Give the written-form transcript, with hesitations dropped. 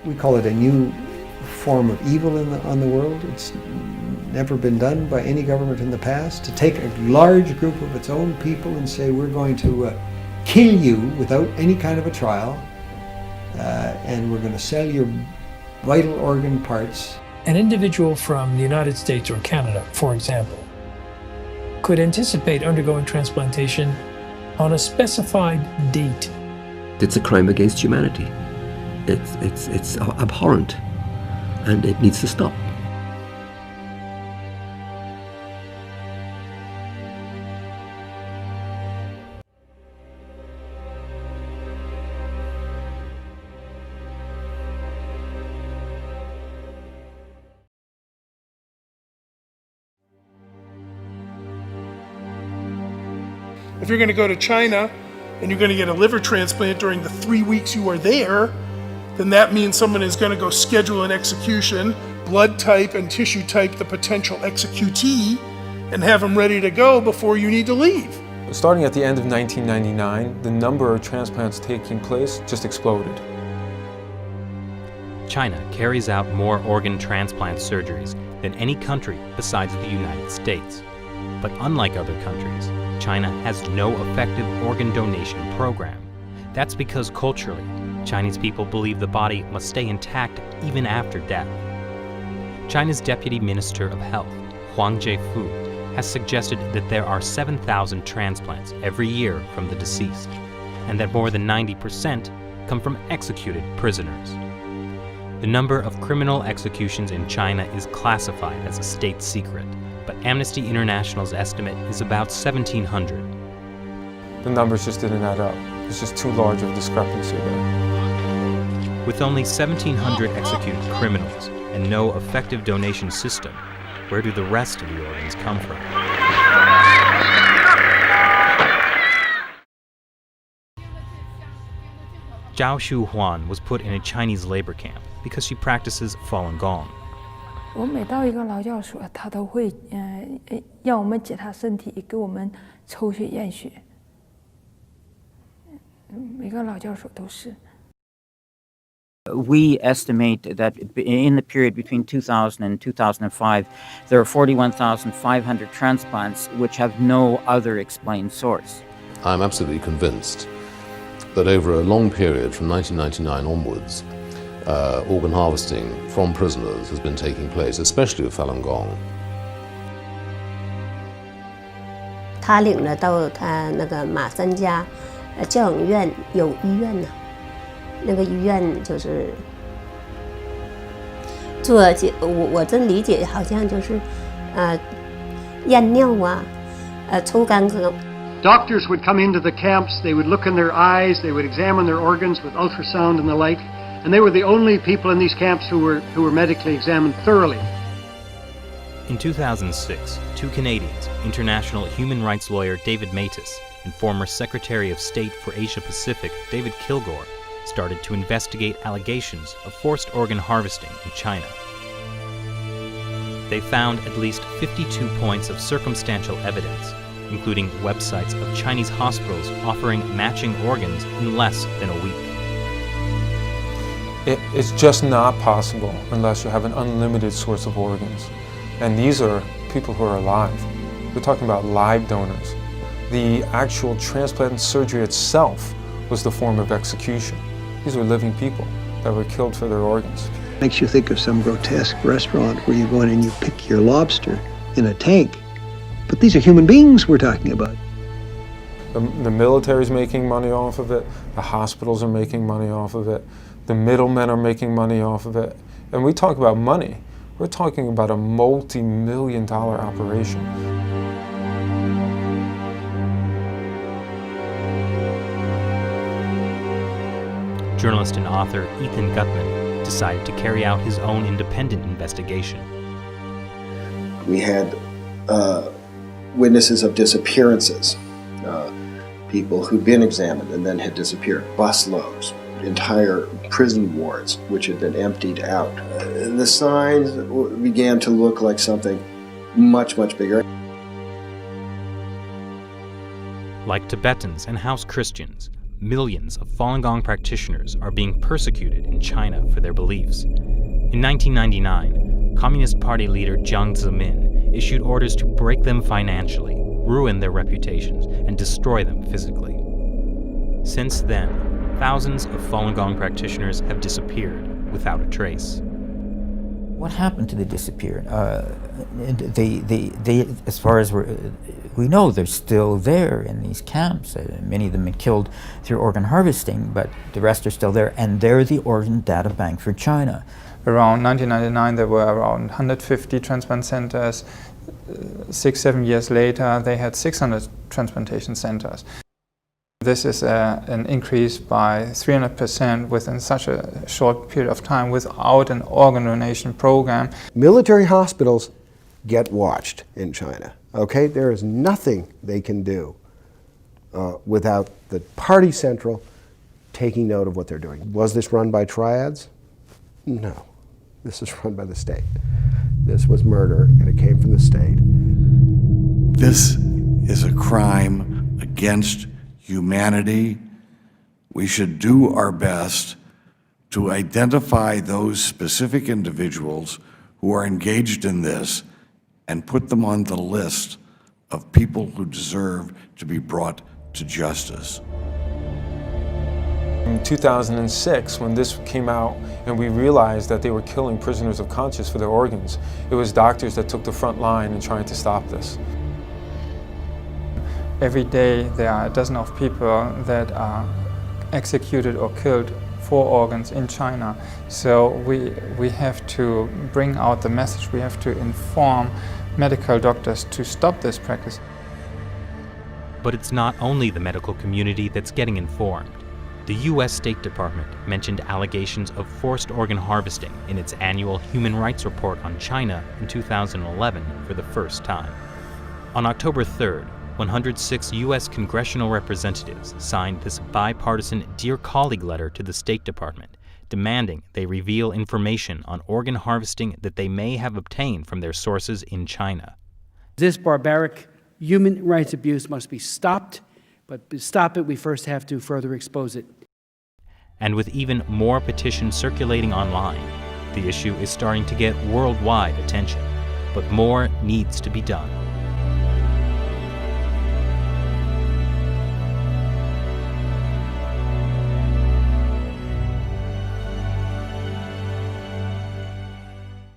We call it a new form of evil on the world. It's never been done by any government in the past, to take a large group of its own people and say, we're going to kill you without any kind of a trial, and we're going to sell your vital organ parts. An individual from the United States or Canada, for example, could anticipate undergoing transplantation on a specified date. It's a crime against humanity. It's abhorrent, and it needs to stop. If you're going to go to China and you're going to get a liver transplant during the 3 weeks you are there, then that means someone is going to go schedule an execution, blood type and tissue type the potential executee, and have them ready to go before you need to leave. Starting at the end of 1999, the number of transplants taking place just exploded. China carries out more organ transplant surgeries than any country besides the United States. But unlike other countries, China has no effective organ donation program. That's because culturally, Chinese people believe the body must stay intact even after death. China's Deputy Minister of Health, Huang Jiefu, has suggested that there are 7,000 transplants every year from the deceased, and that more than 90% come from executed prisoners. The number of criminal executions in China is classified as a state secret, but Amnesty International's estimate is about 1,700. The numbers just didn't add up. It's just too large of a discrepancy there. With only 1,700 executed criminals and no effective donation system, where do the rest of the organs come from? Zhao Shuhuan was put in a Chinese labor camp because she practices Falun Gong. 我每到一个劳教所，他都会让我们检查身体，给我们抽血验血。每个劳教所都是。We estimate that in the period between 2000 and 2005, there are 41,500 transplants which have no other explained source. I'm absolutely convinced that over a long period from 1999 onwards, organ harvesting from prisoners has been taking place, especially with Falun Gong. 他领了到他那个马三家教养院有医院呢，那个医院就是做我真理解好像就是验尿啊，抽干咳。 Doctors would come into the camps, they would look in their eyes, they would examine their organs with ultrasound and the like. And they were the only people in these camps who were medically examined thoroughly. In 2006, two Canadians, international human rights lawyer David Matus and former Secretary of State for Asia Pacific David Kilgore, started to investigate allegations of forced organ harvesting in China. They found at least 52 points of circumstantial evidence, including websites of Chinese hospitals offering matching organs in less than a week. It's just not possible unless you have an unlimited source of organs. And these are people who are alive. We're talking about live donors. The actual transplant surgery itself was the form of execution. These were living people that were killed for their organs. Makes you think of some grotesque restaurant where you go in and you pick your lobster in a tank. But these are human beings we're talking about. The military's making money off of it. The hospitals are making money off of it. The middlemen are making money off of it. And we talk about money. We're talking about a multi-million-dollar operation. Journalist and author Ethan Gutman decided to carry out his own independent investigation. We had witnesses of disappearances, people who'd been examined and then had disappeared, busloads, entire prison wards which had been emptied out. The signs began to look like something much, much bigger. Like Tibetans and house Christians, millions of Falun Gong practitioners are being persecuted in China for their beliefs. In 1999, Communist Party leader Jiang Zemin issued orders to break them financially, ruin their reputations, and destroy them physically. Since then, thousands of Falun Gong practitioners have disappeared without a trace. What happened to the disappeared? They, as far as we know, they're still there in these camps. Many of them been killed through organ harvesting, but the rest are still there, and they're the organ data bank for China. Around 1999, there were around 150 transplant centers. 6-7 years later, they had 600 transplantation centers. This is an increase by 300% within such a short period of time without an organ donation program. Military hospitals get watched in China, okay? There is nothing they can do without the party central taking note of what they're doing. Was this run by triads? No. This is run by the state. This was murder, and it came from the state. This is a crime against humanity. We should do our best to identify those specific individuals who are engaged in this and put them on the list of people who deserve to be brought to justice. In 2006, when this came out and we realized that they were killing prisoners of conscience for their organs, it was doctors that took the front line in trying to stop this. Every day there are a dozen of people that are executed or killed for organs in China. So we have to bring out the message, we have to inform medical doctors to stop this practice. But it's not only the medical community that's getting informed. The U.S. State Department mentioned allegations of forced organ harvesting in its annual Human Rights Report on China in 2011 for the first time. On October 3rd, 106 U.S. congressional representatives signed this bipartisan Dear Colleague letter to the State Department, demanding they reveal information on organ harvesting that they may have obtained from their sources in China. This barbaric human rights abuse must be stopped, but to stop it, we first have to further expose it. And with even more petitions circulating online, the issue is starting to get worldwide attention. But more needs to be done.